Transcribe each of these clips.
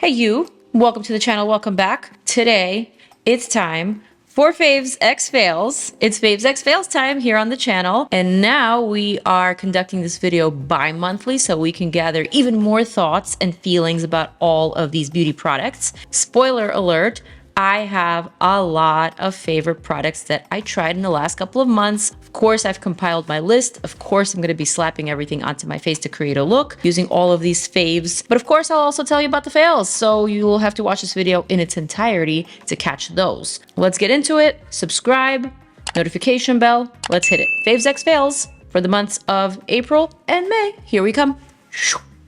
Hey you, welcome to the channel, welcome back. Today, it's time for Faves X Fails. It's Faves X Fails time here on the channel. And now we are conducting this video bi-monthly so we can gather even more thoughts and feelings about all of these beauty products. Spoiler alert, I have a lot of favorite products that I tried in the last couple of months. Of course, I've compiled my list. Of course, I'm going to be slapping everything onto my face to create a look using all of these faves. But of course, I'll also tell you about the fails. So you will have to watch this video in its entirety to catch those. Let's get into it. Subscribe, notification bell. Let's hit it. Faves X Fails for the months of April and May. Here we come.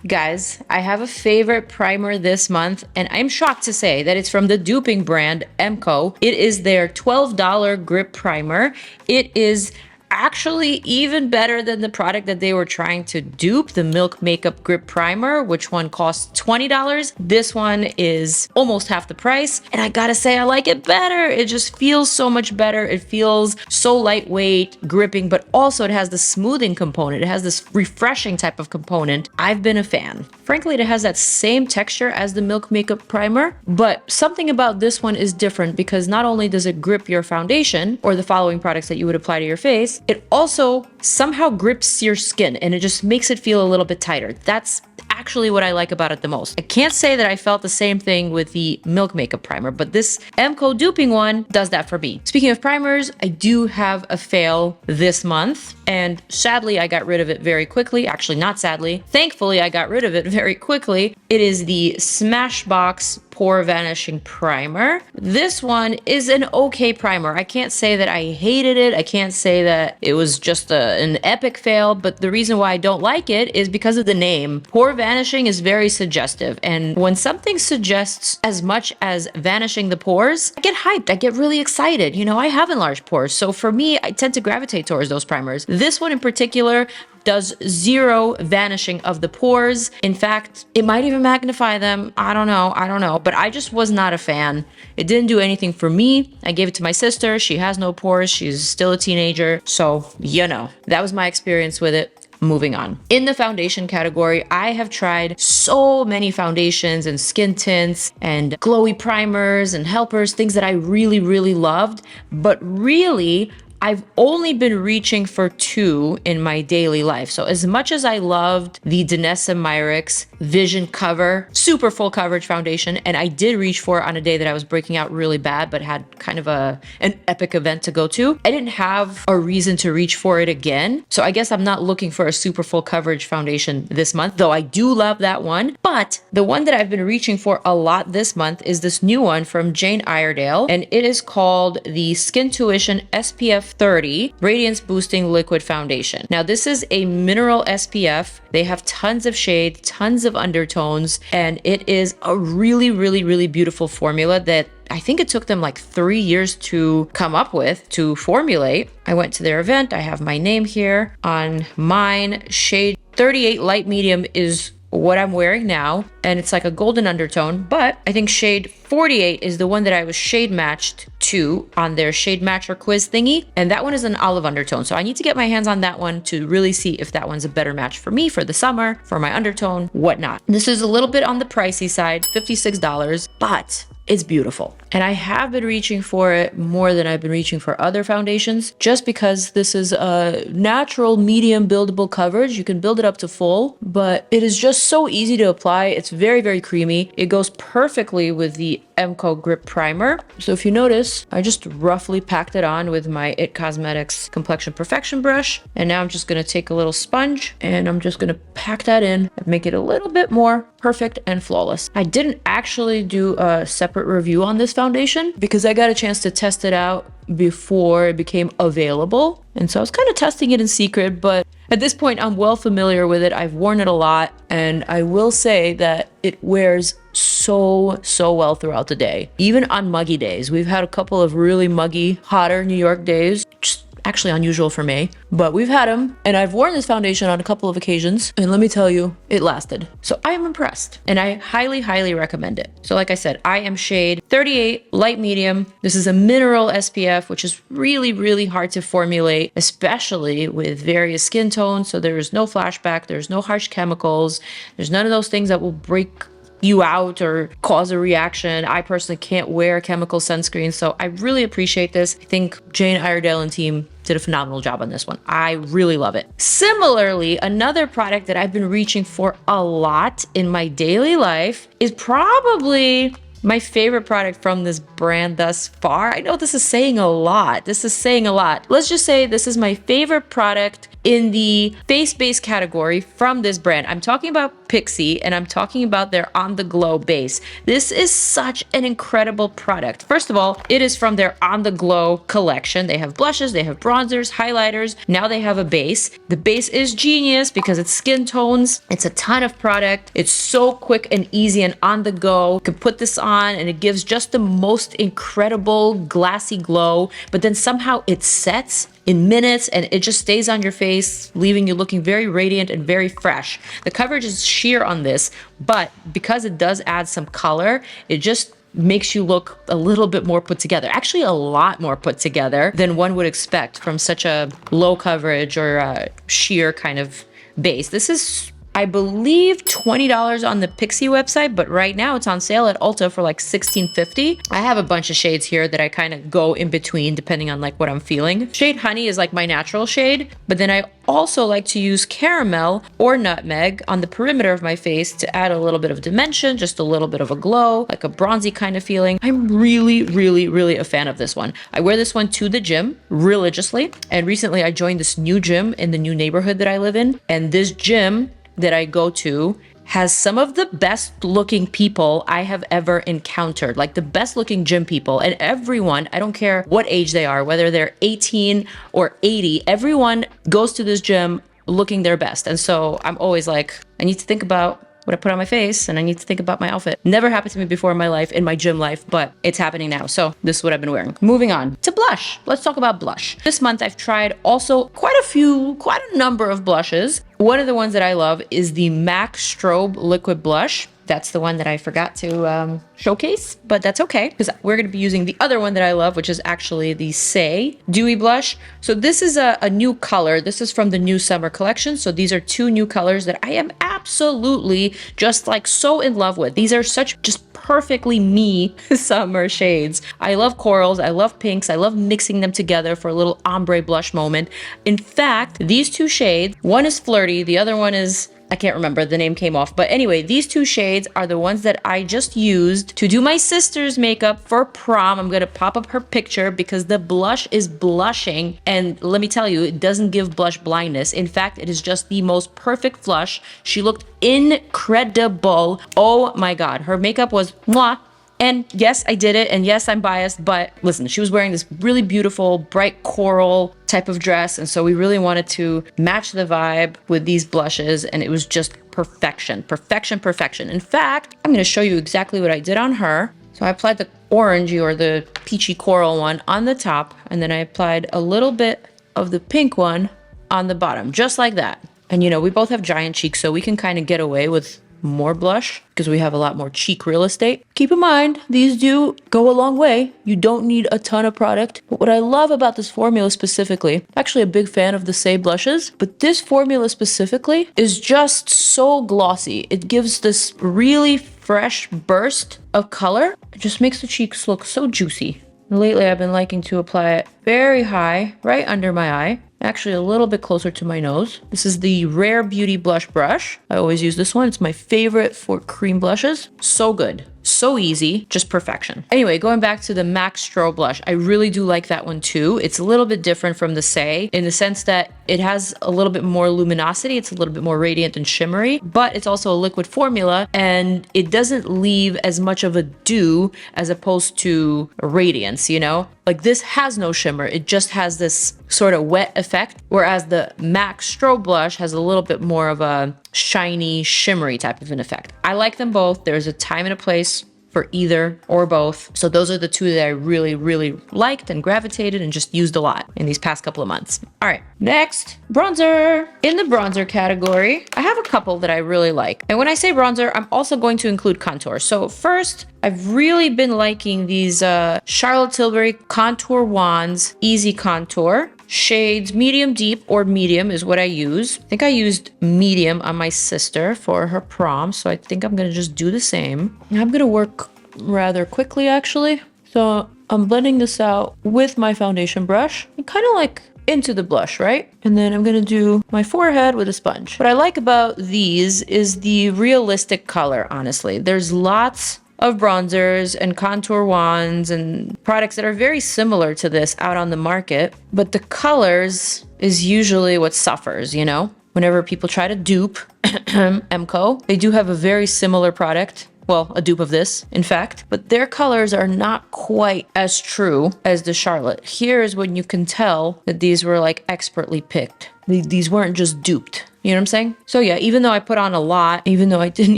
Guys, I have a favorite primer this month, and I'm shocked to say that it's from the duping brand Emco. It is their $12 grip primer. It is actually even better than the product that they were trying to dupe, the Milk Makeup Grip Primer, which one costs $20. This one is almost half the price, and I gotta say I like it better. It just feels so much better. It feels so lightweight, gripping, but also it has the smoothing component. It has this refreshing type of component. I've been a fan. Frankly, it has that same texture as the Milk Makeup Primer, but something about this one is different because not only does it grip your foundation or the following products that you would apply to your face, it also somehow grips your skin and it just makes it feel a little bit tighter. That's actually what I like about it the most. I can't say that I felt the same thing with the Milk Makeup Primer, but this Emco duping one does that for me. Speaking of primers, I do have a fail this month, and sadly I got rid of it very quickly. Actually, not sadly. Thankfully, I got rid of it very quickly. It is the Smashbox Pore Vanishing Primer. This one is an okay primer. I can't say that I hated it. I can't say that it was just an epic fail, but the reason why I don't like it is because of the name. Pore vanishing is very suggestive, and when something suggests as much as vanishing the pores, I get hyped. I get really excited. You know, I have enlarged pores, so for me, I tend to gravitate towards those primers. This one in particular does zero vanishing of the pores. In fact, it might even magnify them. I don't know, but I just was not a fan. It didn't do anything for me. I gave it to my sister. She has no pores. She's still a teenager. So, you know, that was my experience with it. Moving on. In the foundation category, I have tried so many foundations and skin tints and glowy primers and helpers, things that I really, really loved, but really, I've only been reaching for two in my daily life. So as much as I loved the DANESSA MYRICKS Vision Cover, super full coverage foundation, and I did reach for it on a day that I was breaking out really bad, but had kind of an epic event to go to, I didn't have a reason to reach for it again. So I guess I'm not looking for a super full coverage foundation this month, though I do love that one. But the one that I've been reaching for a lot this month is this new one from Jane Iredale, and it is called the Skintuition SPF 30 Radiance Boosting Liquid Foundation. Now, this is a mineral SPF. They have tons of shade, tons of undertones, and it is a really, really, really beautiful formula that I think it took them like 3 years to come up with, to formulate. I went to their event. I have my name here on mine. Shade 38 light medium is what I'm wearing now, and it's like a golden undertone, but I think shade 48 is the one that I was shade matched to on their shade matcher quiz thingy, and that one is an olive undertone. So I need to get my hands on that one to really see if that one's a better match for me for the summer, for my undertone, whatnot. This is a little bit on the pricey side, $56, but it's beautiful. And I have been reaching for it more than I've been reaching for other foundations, just because this is a natural medium buildable coverage. You can build it up to full, but it is just so easy to apply. It's very, very creamy. It goes perfectly with the Emco Grip Primer. So if you notice, I just roughly packed it on with my IT Cosmetics Complexion Perfection brush. And now I'm just gonna take a little sponge and I'm just gonna pack that in and make it a little bit more perfect and flawless. I didn't actually do a separate review on this foundation because I got a chance to test it out before it became available. And so I was kind of testing it in secret, but at this point I'm well familiar with it. I've worn it a lot, and I will say that it wears so well throughout the day. Even on muggy days. We've had a couple of really muggy, hotter New York days. Just actually unusual for me, but we've had them, and I've worn this foundation on a couple of occasions, and let me tell you, it lasted. So I am impressed, and I highly recommend it. So like I said, I am shade 38 light medium. This is a mineral SPF, which is really hard to formulate, especially with various skin tones. So there is no flashback, there's no harsh chemicals, there's none of those things that will break you out or cause a reaction. I personally can't wear chemical sunscreen, so I really appreciate this. I think Jane Iredale and team did a phenomenal job on this one. I really love it. Similarly, another product that I've been reaching for a lot in my daily life is probably my favorite product from this brand thus far. I know this is saying a lot. This is saying a lot. Let's just say this is my favorite product in the face base category from this brand. I'm talking about PIXI, and I'm talking about their On The Glow base. This is such an incredible product. First of all, it is from their On The Glow collection. They have blushes, they have bronzers, highlighters. Now they have a base. The base is genius because it's skin tones. It's a ton of product. It's so quick and easy and on the go. You can put this on and it gives just the most incredible glassy glow, but then somehow it sets in minutes and it just stays on your face, leaving you looking very radiant and very fresh. The coverage is sheer on this, but because it does add some color, it just makes you look a little bit more put together. Actually, a lot more put together than one would expect from such a low coverage or sheer kind of base. This is, I believe, $20 on the PIXI website, but right now it's on sale at Ulta for like $16.50. I have a bunch of shades here that I kind of go in between depending on like what I'm feeling. Shade Honey is like my natural shade, but then I also like to use Caramel or Nutmeg on the perimeter of my face to add a little bit of dimension, just a little bit of a glow, like a bronzy kind of feeling. I'm really, really, really a fan of this one. I wear this one to the gym religiously, and recently I joined this new gym in the new neighborhood that I live in, and this gym that I go to has some of the best looking people I have ever encountered, like the best looking gym people. And everyone, I don't care what age they are, whether they're 18 or 80, everyone goes to this gym looking their best. And so I'm always like, I need to think about what I put on my face and I need to think about my outfit. Never happened to me before in my life, in my gym life, but it's happening now. So this is what I've been wearing. Moving on to blush. Let's talk about blush. This month I've tried also quite a number of blushes. One of the ones that I love is the MAC Strobe Liquid Blush. That's the one that I forgot to showcase, but that's okay because we're going to be using the other one that I love, which is actually the SAIE Dewy Blush. So this is a new color. This is from the new summer collection. So these are two new colors that I am absolutely just like so in love with. These are such just perfectly me summer shades. I love corals. I love pinks. I love mixing them together for a little ombre blush moment. In fact, these two shades, one is flirty, the other one is, I can't remember, the name came off. But anyway, these two shades are the ones that I just used to do my sister's makeup for prom. I'm going to pop up her picture because the blush is blushing. And let me tell you, it doesn't give blush blindness. In fact, it is just the most perfect blush. She looked incredible. Oh my God. Her makeup was mwah. And yes, I did it. And yes, I'm biased. But listen, she was wearing this really beautiful, bright coral type of dress. And so we really wanted to match the vibe with these blushes. And it was just perfection, perfection, perfection. In fact, I'm going to show you exactly what I did on her. So I applied the orangey or the peachy coral one on the top. And then I applied a little bit of the pink one on the bottom, just like that. And you know, we both have giant cheeks, so we can kind of get away with more blush because we have a lot more cheek real estate. Keep in mind, these do go a long way. You don't need a ton of product. But what I love about this formula specifically, I'm actually a big fan of the SAIE blushes, but this formula specifically is just so glossy. It gives this really fresh burst of color. It just makes the cheeks look so juicy. Lately, I've been liking to apply it very high, right under my eye. Actually a little bit closer to my nose. This is the Rare Beauty blush brush. I always use this one. It's my favorite for cream blushes. So good. So easy, just perfection. Anyway, going back to the MAC Strobe blush, I really do like that one too. It's a little bit different from the SAIE in the sense that it has a little bit more luminosity. It's a little bit more radiant and shimmery, but it's also a liquid formula and it doesn't leave as much of a dew as opposed to radiance, you know? Like this has no shimmer. It just has this sort of wet effect, whereas the MAC Strobe blush has a little bit more of a shiny, shimmery type of an effect. I like them both. There's a time and a place for either or both. So those are the two that I really, really liked and gravitated and just used a lot in these past couple of months. All right, next, bronzer. In the bronzer category, I have a couple that I really like. And when I say bronzer, I'm also going to include contour. So first, I've really been liking these Charlotte Tilbury Contour Wands Easy Contour. shades medium deep or medium is what I use. I think I used medium on my sister for her prom, so I think I'm gonna just do the same. I'm gonna work rather quickly actually. So I'm blending this out with my foundation brush, kind of like into the blush, right? And then I'm gonna do my forehead with a sponge. What I like about these is the realistic color, honestly. There's lots of bronzers and contour wands and products that are very similar to this out on the market, but the colors is usually what suffers, you know? Whenever people try to dupe MCO, they do have a very similar product. Well, a dupe of this, in fact, but their colors are not quite as true as the Charlotte. Here is when you can tell that these were like expertly picked. These weren't just duped. You know what I'm saying? So yeah, even though I put on a lot, even though I didn't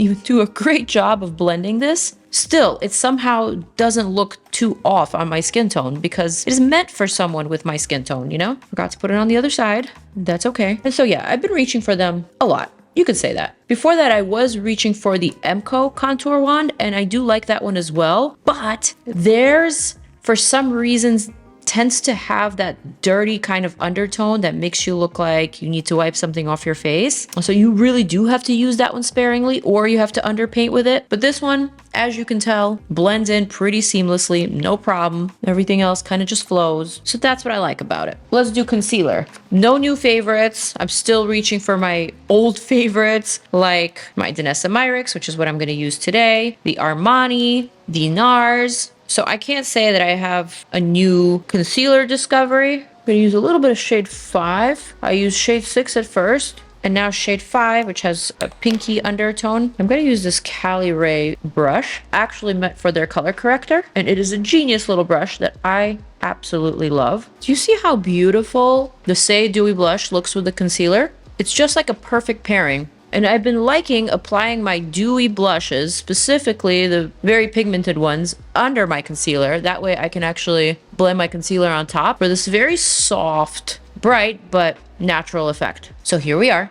even do a great job of blending this, still, it somehow doesn't look too off on my skin tone because it is meant for someone with my skin tone, you know? Forgot to put it on the other side. That's okay. And so yeah, I've been reaching for them a lot. You could say that. Before that, I was reaching for the MCO contour wand, and I do like that one as well. But theirs, for some reasons, tends to have that dirty kind of undertone that makes you look like you need to wipe something off your face. So you really do have to use that one sparingly, or you have to underpaint with it. But this one, as you can tell, blends in pretty seamlessly, no problem. Everything else kind of just flows. So that's what I like about it. Let's do concealer. No new favorites. I'm still reaching for my old favorites, like my DANESSA MYRICKS, which is what I'm going to use today, the Armani, the NARS. So I can't say that I have a new concealer discovery. I'm gonna use a little bit of shade 5. I used shade 6 at first, and now shade 5, which has a pinky undertone. I'm gonna use this Cali Ray brush, actually meant for their color corrector, and it is a genius little brush that I absolutely love. Do you see how beautiful the SAIE Dewy blush looks with the concealer? It's just like a perfect pairing. And I've been liking applying my dewy blushes, specifically the very pigmented ones, under my concealer. That way I can actually blend my concealer on top for this very soft, bright, but natural effect. So here we are.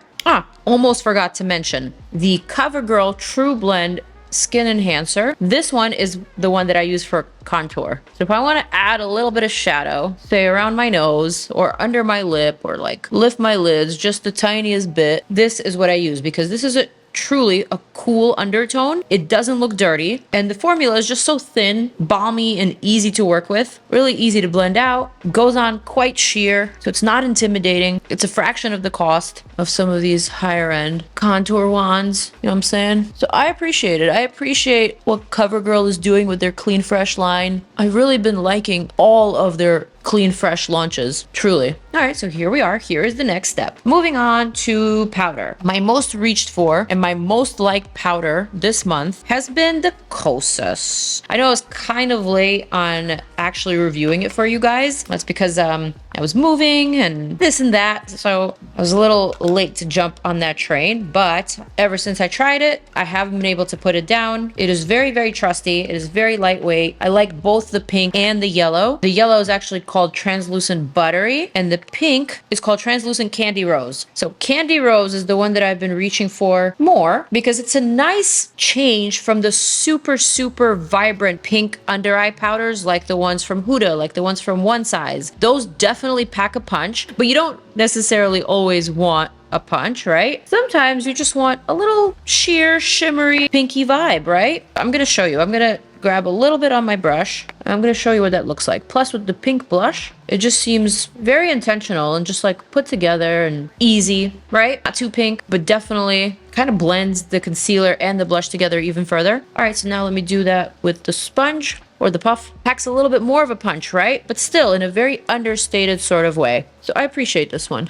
Almost forgot to mention the CoverGirl True Blend Skin Enhancer. This one is the one that I use for contour. So if I want to add a little bit of shadow, say around my nose or under my lip, or like lift my lids just the tiniest bit, this is what I use because this is truly a cool undertone. It doesn't look dirty, and the formula is just so thin, balmy, and easy to work with. Really easy to blend out. Goes on quite sheer, so it's not intimidating. It's a fraction of the cost of some of these higher end contour wands. You know what I'm saying? So I appreciate it. I appreciate what CoverGirl is doing with their Clean Fresh line. I've really been liking all of their Clean Fresh launches, truly. All right, so here we are. Here is the next step. Moving on to powder. My most reached for and my most liked powder this month has been the KOSAS. I know I was kind of late on actually reviewing it for you guys. That's because I was moving and this and that, so I was a little late to jump on that train, but ever since I tried it, I haven't been able to put it down. It is very, very trusty. It is very lightweight. I like both the pink and the yellow. The yellow is actually called Translucent Buttery, and the pink is called Translucent Candy Rose. So Candy Rose is the one that I've been reaching for more because it's a nice change from the super, super vibrant pink under eye powders like the ones from Huda, like the ones from One Size. Those definitely pack a punch, but you don't necessarily always want a punch, right? Sometimes you just want a little sheer, shimmery, pinky vibe, right? I'm gonna show you. I'm gonna grab a little bit on my brush. I'm gonna show you what that looks like. Plus with the pink blush, it just seems very intentional and just like put together and easy, right? Not too pink, but definitely kind of blends the concealer and the blush together even further. All right, so now let me do that with the sponge or the puff. Packs a little bit more of a punch, right? But still in a very understated sort of way. So I appreciate this one.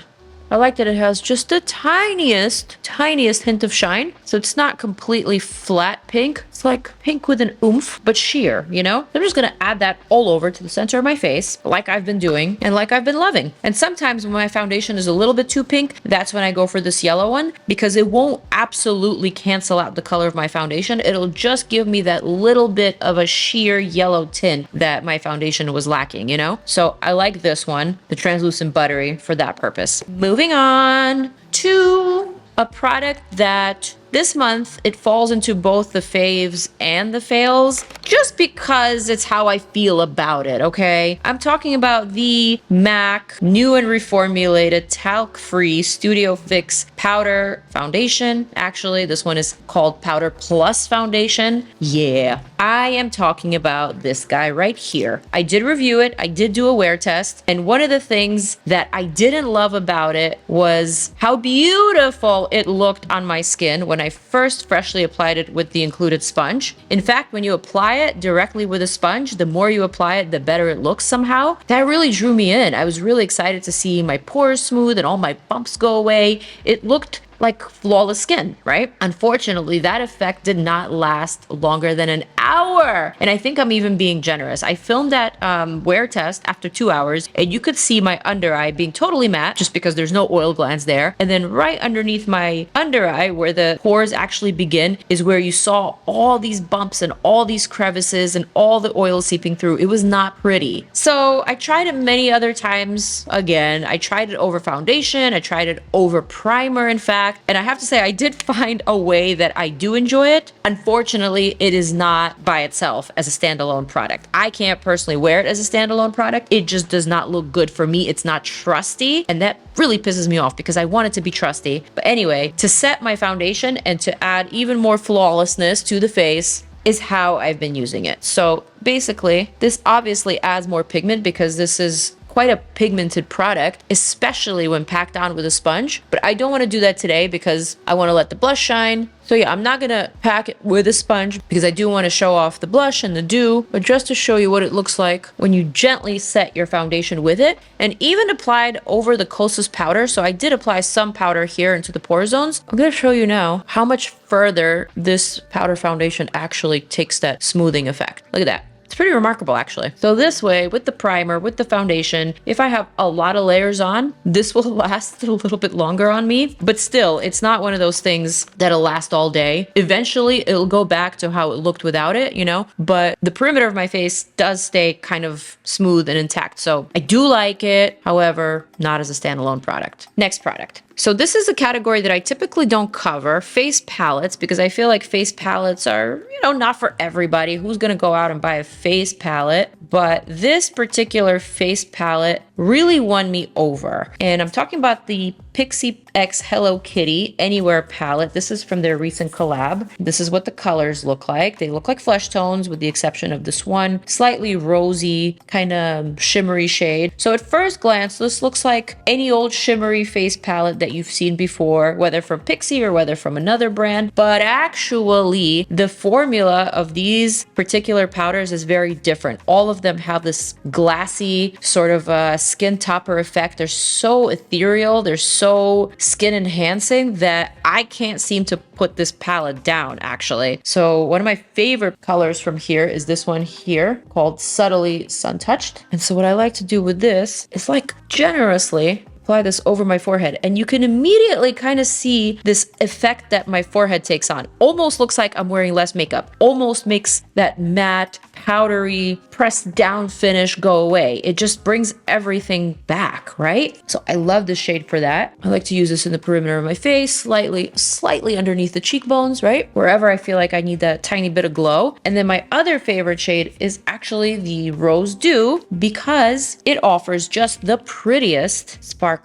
I like that it has just the tiniest hint of shine. So it's not completely flat pink. It's like pink with an oomph, but sheer, you know? I'm just gonna add that all over to the center of my face, like I've been doing and like I've been loving. And sometimes when my foundation is a little bit too pink, that's when I go for this yellow one, because it won't absolutely cancel out the color of my foundation. It'll just give me that little bit of a sheer yellow tint that my foundation was lacking, you know? So I like this one, the Translucent Buttery, for that purpose. Moving on to a product that this month it falls into both the faves and the fails, just because it's how I feel about it, okay? I'm talking about the MAC new and reformulated talc-free Studio Fix Powder Foundation. Actually, this one is called Powder Plus Foundation. Yeah, I am talking about this guy right here. I did review it, I did do a wear test, and one of the things that I didn't love about it was how beautiful it looked on my skin when I first freshly applied it with the included sponge. In fact, when you apply it directly with a sponge, the more you apply it, the better it looks somehow. That really drew me in. I was really excited to see my pores smooth and all my bumps go away. It looked like flawless skin, right? Unfortunately, that effect did not last longer than an hour. And I think I'm even being generous. I filmed that wear test after 2 hours, and you could see my under eye being totally matte just because there's no oil glands there. And then right underneath my under eye, where the pores actually begin, is where you saw all these bumps and all these crevices and all the oil seeping through. It was not pretty. So I tried it many other times. Again, I tried it over foundation. I tried it over primer, in fact. And I have to say, I did find a way that I do enjoy it. Unfortunately, it is not by itself as a standalone product. I can't personally wear it as a standalone product. It just does not look good for me. It's not trusty, and that really pisses me off because I want it to be trusty. But anyway, to set my foundation and to add even more flawlessness to the face is how I've been using it. So basically, this obviously adds more pigment because this is quite a pigmented product, especially when packed on with a sponge. But I don't want to do that today because I want to let the blush shine. So yeah, I'm not gonna pack it with a sponge because I do want to show off the blush and the dew, but just to show you what it looks like when you gently set your foundation with it, and even applied over the KOSAS powder. So I did apply some powder here into the pore zones. I'm gonna show you now how much further this powder foundation actually takes that smoothing effect. Look at that. It's pretty remarkable, actually. So this way, with the primer, with the foundation, if I have a lot of layers on, this will last a little bit longer on me. But still, it's not one of those things that'll last all day. Eventually, it'll go back to how it looked without it, you know? But the perimeter of my face does stay kind of smooth and intact. So I do like it. However, not as a standalone product. Next product. So this is a category that I typically don't cover, face palettes, because I feel like face palettes are, you know, not for everybody. Who's gonna go out and buy a face palette? But this particular face palette really won me over. And I'm talking about the PIXI X Hello Kitty Anywhere palette. This is from their recent collab. This is what the colors look like. They look like flesh tones with the exception of this one slightly rosy, kind of shimmery shade. So at first glance, this looks like any old shimmery face palette that you've seen before, whether from PIXI or whether from another brand. But actually, the formula of these particular powders is very different. All of them have this glassy sort of skin topper effect. They're so ethereal. They're so skin enhancing that I can't seem to put this palette down, actually. So one of my favorite colors from here is this one here called Subtly Sun-Touched. And so what I like to do with this is like generously apply this over my forehead, and you can immediately kind of see this effect that my forehead takes on. Almost looks like I'm wearing less makeup. Almost makes that matte, powdery, pressed down finish go away. It just brings everything back, right? So I love this shade for that. I like to use this in the perimeter of my face, slightly underneath the cheekbones, right? Wherever I feel like I need that tiny bit of glow. And then my other favorite shade is actually the Rose Dew, because it offers just the prettiest sparkle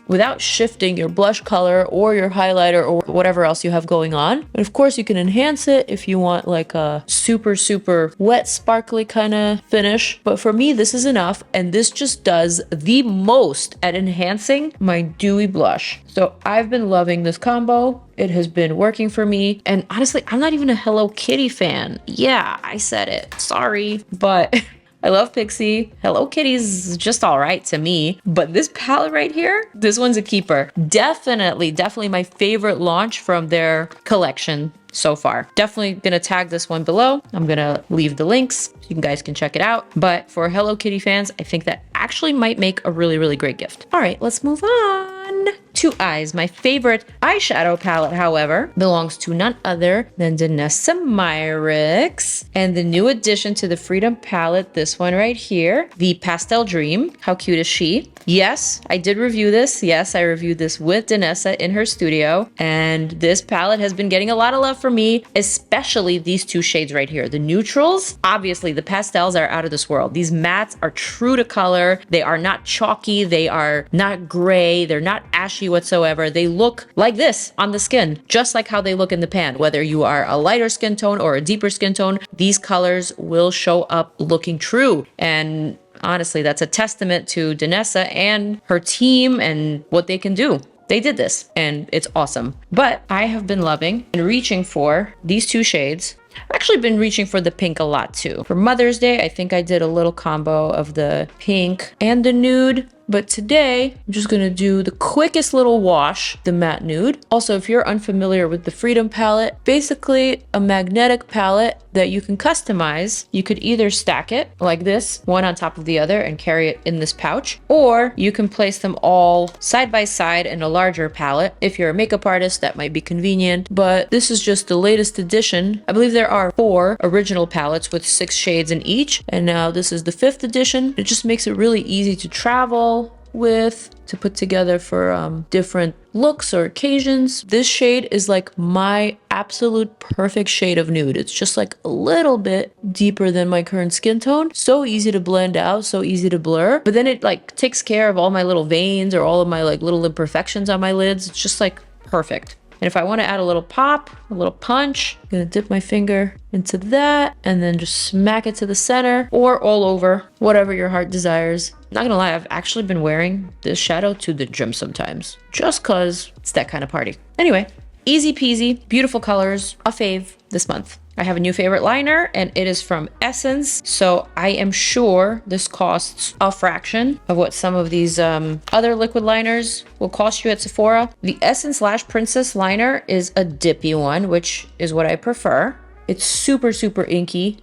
without shifting your blush color or your highlighter or whatever else you have going on. And of course you can enhance it if you want like a super wet sparkly kind of finish, but for me this is enough, and this just does the most at enhancing my dewy blush. So I've been loving this combo. It has been working for me, and honestly I'm not even a Hello Kitty fan. Yeah, I said it, sorry, but I love PIXI. Hello Kitty's just all right to me, but this palette right here, this one's a keeper. Definitely my favorite launch from their collection so far. Definitely gonna tag this one below. I'm gonna leave the links so you guys can check it out. But for Hello Kitty fans, I think that actually might make a really great gift. All right, let's move on two eyes. My favorite eyeshadow palette, however, belongs to none other than DANESSA MYRICKS. And the new addition to the Freedom palette, this one right here, the Pastel Dream. How cute is she? Yes, I did review this. Yes, I reviewed this with DANESSA in her studio. And this palette has been getting a lot of love from me, especially these two shades right here. The neutrals, obviously the pastels are out of this world. These mattes are true to color. They are not chalky. They are not gray. They're not ashy whatsoever. They look like this on the skin, just like how they look in the pan. Whether you are a lighter skin tone or a deeper skin tone, these colors will show up looking true. And honestly, that's a testament to DANESSA and her team and what they can do. They did this and it's awesome. But I have been loving and reaching for these two shades. I've actually been reaching for the pink a lot too. For Mother's Day, I think I did a little combo of the pink and the nude. But today, I'm just gonna do the quickest little wash, the matte nude. Also, if you're unfamiliar with the Freedom palette, basically a magnetic palette that you can customize. You could either stack it like this, one on top of the other, and carry it in this pouch, or you can place them all side by side in a larger palette. If you're a makeup artist, that might be convenient, but this is just the latest edition. I believe there are 4 original palettes with 6 shades in each, and now this is the 5th edition. It just makes it really easy to travel with, to put together for different looks or occasions. This shade is like my absolute perfect shade of nude. It's just like a little bit deeper than my current skin tone. So easy to blend out, so easy to blur, but then it like takes care of all my little veins or all of my like little imperfections on my lids. It's just like perfect. And if I want to add a little pop, a little punch, I'm gonna dip my finger into that and then just smack it to the center or all over, whatever your heart desires. Not gonna lie, I've actually been wearing this shadow to the gym sometimes, just cause it's that kind of party. Anyway, easy peasy, beautiful colors, a fave this month. I have a new favorite liner and it is from Essence. So I am sure this costs a fraction of what some of these other liquid liners will cost you at Sephora. The Essence Lash Princess liner is a dippy one, which is what I prefer. It's super, super inky,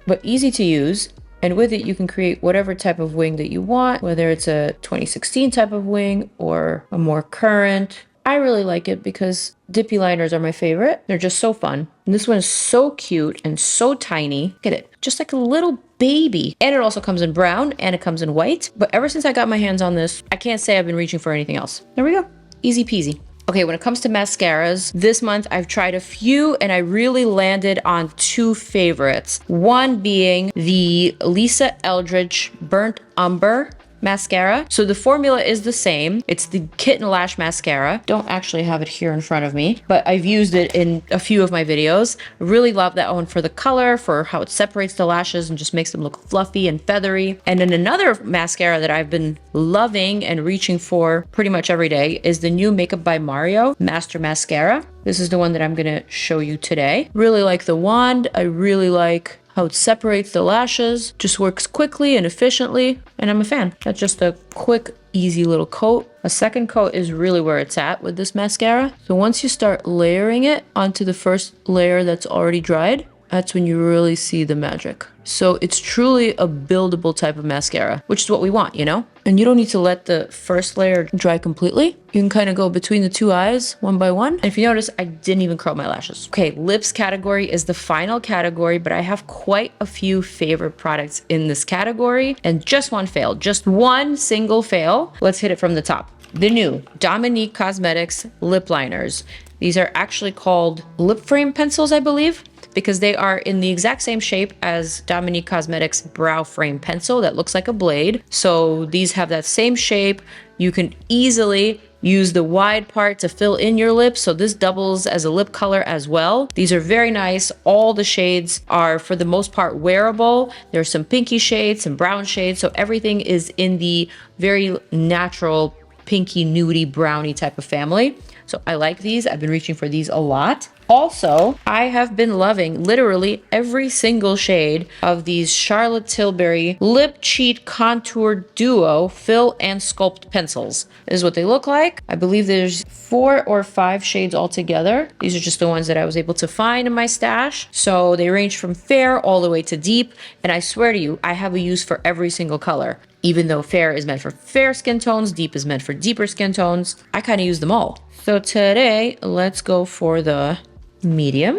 but easy to use. And with it, you can create whatever type of wing that you want, whether it's a 2016 type of wing or a more current. I really like it because dippy liners are my favorite. They're just so fun. And this one is so cute and so tiny. Look at it, just like a little baby. And it also comes in brown and it comes in white. But ever since I got my hands on this, I can't say I've been reaching for anything else. There we go, easy peasy. Okay, when it comes to mascaras, this month I've tried a few and I really landed on 2 favorites. One being the Lisa Eldridge Burnt Umber mascara. So the formula is the same. It's the Kitten Lash Mascara. Don't actually have it here in front of me, but I've used it in a few of my videos. I really love that one for the color, for how it separates the lashes and just makes them look fluffy and feathery. And then another mascara that I've been loving and reaching for pretty much every day is the new Makeup by Mario Master Mascara. This is the one that I'm gonna show you today. Really like the wand. I really like how it separates the lashes, just works quickly and efficiently, and I'm a fan. That's just a quick, easy little coat. A second coat is really where it's at with this mascara. So once you start layering it onto the first layer that's already dried, that's when you really see the magic. So it's truly a buildable type of mascara, which is what we want, you know? And you don't need to let the first layer dry completely. You can kind of go between the 2 eyes, one by one. And if you notice, I didn't even curl my lashes. Okay, lips category is the final category, but I have quite a few favorite products in this category and just one fail, just one single fail. Let's hit it from the top. The new Dominique Cosmetics lip liners. These are actually called lip frame pencils, I believe, because they are in the exact same shape as Dominique Cosmetics brow frame pencil that looks like a blade. So these have that same shape. You can easily use the wide part to fill in your lips, so this doubles as a lip color as well. These are very nice. All the shades are for the most part wearable. There's some pinky shades, some brown shades, so everything is in the very natural pinky nudie brownie type of family. So I like these. I've been reaching for these a lot. Also, I have been loving literally every single shade of these Charlotte Tilbury Lip Cheat Contour Duo Fill and Sculpt Pencils. This is what they look like. I believe there's 4 or 5 shades altogether. These are just the ones that I was able to find in my stash. So they range from fair all the way to deep. And I swear to you, I have a use for every single color. Even though fair is meant for fair skin tones, deep is meant for deeper skin tones, I kind of use them all. So today, let's go for the medium.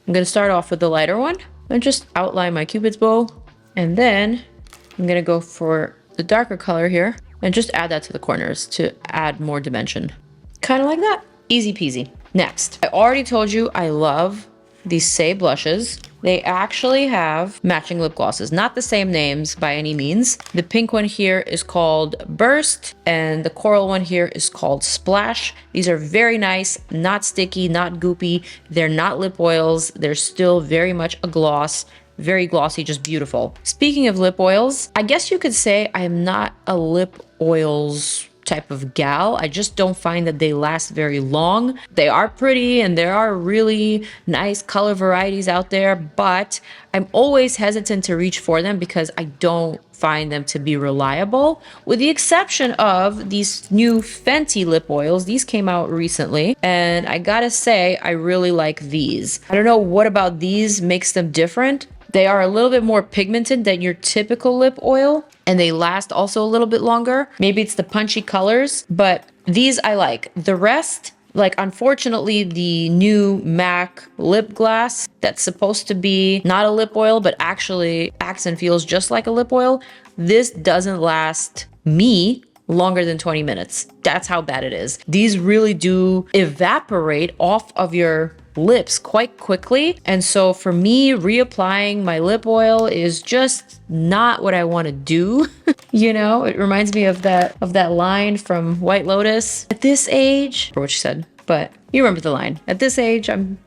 I'm gonna start off with the lighter one and just outline my Cupid's bow. And then I'm gonna go for the darker color here and just add that to the corners to add more dimension. Kind of like that. Easy peasy. Next, I already told you I love these SAIE blushes. They actually have matching lip glosses, not the same names by any means. The pink one here is called Burst, and the coral one here is called Splash. These are very nice, not sticky, not goopy. They're not lip oils. They're still very much a gloss. Very glossy, just beautiful. Speaking of lip oils, I guess you could say I am not a lip oils type of gal. I just don't find that they last very long. They are pretty and there are really nice color varieties out there, but I'm always hesitant to reach for them because I don't find them to be reliable, with the exception of these new Fenty lip oils. These came out recently and I gotta say I really like these. I don't know what about these makes them different. They are a little bit more pigmented than your typical lip oil, and they last also a little bit longer. Maybe it's the punchy colors, but these I like. The rest, like unfortunately the new MAC lip gloss that's supposed to be not a lip oil, but actually acts and feels just like a lip oil, this doesn't last me longer than 20 minutes. That's how bad it is. These really do evaporate off of your lips quite quickly, and so for me, reapplying my lip oil is just not what I want to do. You know, it reminds me of that line from White Lotus. At this age, for what she said, but you remember the line. At this age, I'm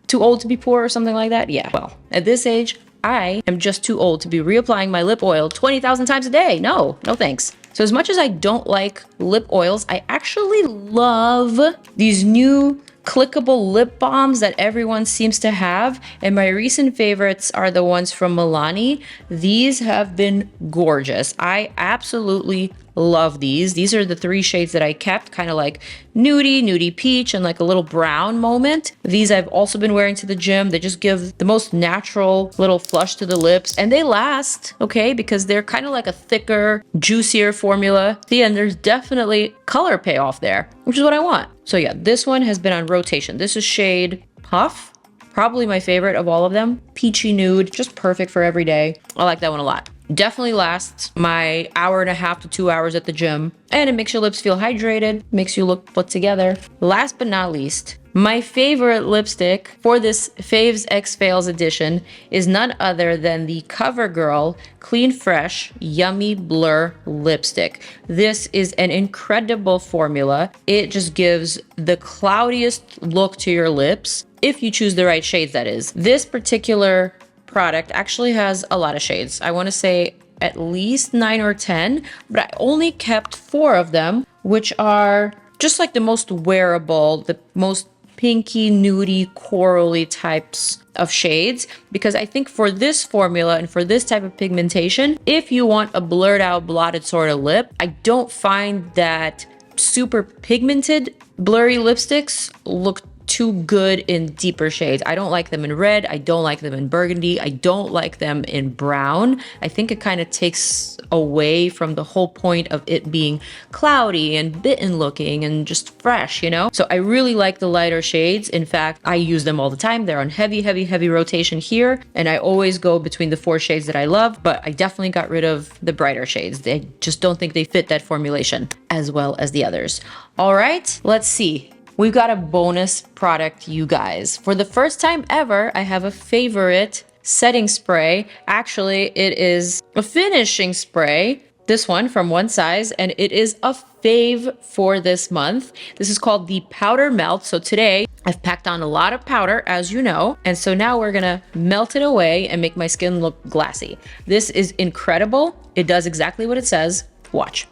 too old to be poor or something like that. Yeah, well, at this age, I am just too old to be reapplying my lip oil 20,000 times a day. No thanks. So as much as I don't like lip oils, I actually love these new clickable lip balms that everyone seems to have, and my recent favorites are the ones from MILANI. These have been gorgeous. I absolutely love these. These are the 3 shades that I kept, kind of like nudie peach, and like a little brown moment. These I've also been wearing to the gym. They just give the most natural little flush to the lips, and they last, okay, because they're kind of like a thicker, juicier formula. See, and there's definitely color payoff there, which is what I want. So yeah, this one has been on rotation. This is shade Puff, probably my favorite of all of them. Peachy nude, just perfect for every day. I like that one a lot. Definitely lasts my 1.5 to 2 hours at the gym, and it makes your lips feel hydrated, makes you look put together. Last but not least, my favorite lipstick for this Faves X Fails edition is none other than the CoverGirl Clean Fresh Yummy Blur Lipstick. This is an incredible formula. It just gives the cloudiest look to your lips, if you choose the right shades, that is. This particular product actually has a lot of shades. I want to say at least 9 or 10, but I only kept 4 of them, which are just like the most wearable, the most pinky, nudie, corally types of shades, because I think for this formula and for this type of pigmentation, if you want a blurred out, blotted sort of lip, I don't find that super pigmented blurry lipsticks look too good in deeper shades. I don't like them in red. I don't like them in burgundy. I don't like them in brown. I think it kind of takes away from the whole point of it being cloudy and bitten looking and just fresh, you know? So I really like the lighter shades. In fact, I use them all the time. They're on heavy rotation here. And I always go between the 4 shades that I love, but I definitely got rid of the brighter shades. They just don't think they fit that formulation as well as the others. All right, let's see. We've got a bonus product, you guys. For the first time ever, I have a favorite setting spray. Actually, it is a finishing spray. This one from One Size, and it is a fave for this month. This is called the Powder Melt. So today, I've packed on a lot of powder, as you know, and so now we're gonna melt it away and make my skin look glassy. This is incredible. It does exactly what it says. Watch.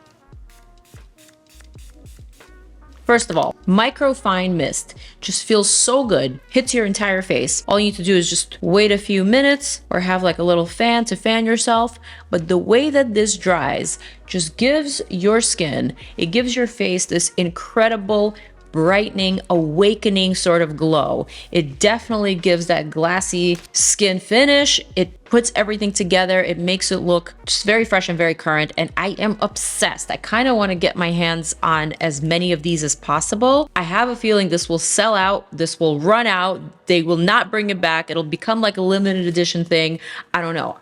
First of all, microfine mist. Just feels so good. Hits your entire face. All you need to do is just wait a few minutes or have like a little fan to fan yourself. But the way that this dries just gives your skin, it gives your face this incredible brightening, awakening sort of glow. It definitely gives that glassy skin finish. It puts everything together. It makes it look just very fresh and very current. And I am obsessed. I kind of want to get my hands on as many of these as possible. I have a feeling this will sell out. This will run out. They will not bring it back. It'll become like a limited edition thing. I don't know.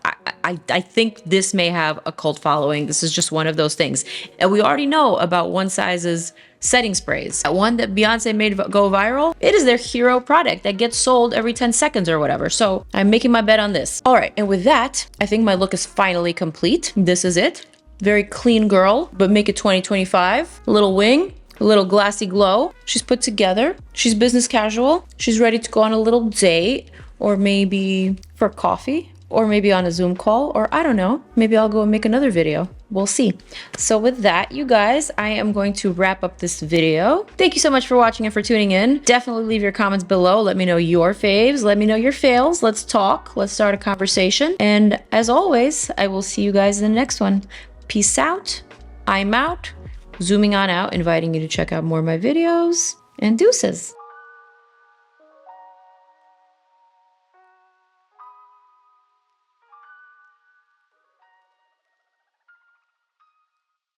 I think this may have a cult following. This is just one of those things. And we already know about One Size's setting sprays. That one that Beyonce made go viral, it is their hero product that gets sold every 10 seconds or whatever. So I'm making my bet on this. All right, and with that, I think my look is finally complete. This is it. Very clean girl, but make it 2025. A little wing, a little glassy glow. She's put together. She's business casual. She's ready to go on a little date, or maybe for coffee, or maybe on a Zoom call, or I don't know. Maybe I'll go and make another video. We'll see. So with that, you guys, I am going to wrap up this video. Thank you so much for watching and for tuning in. Definitely leave your comments below. Let me know your faves. Let me know your fails. Let's talk. Let's start a conversation. And as always, I will see you guys in the next one. Peace out. I'm out. Zooming on out, inviting you to check out more of my videos. And deuces.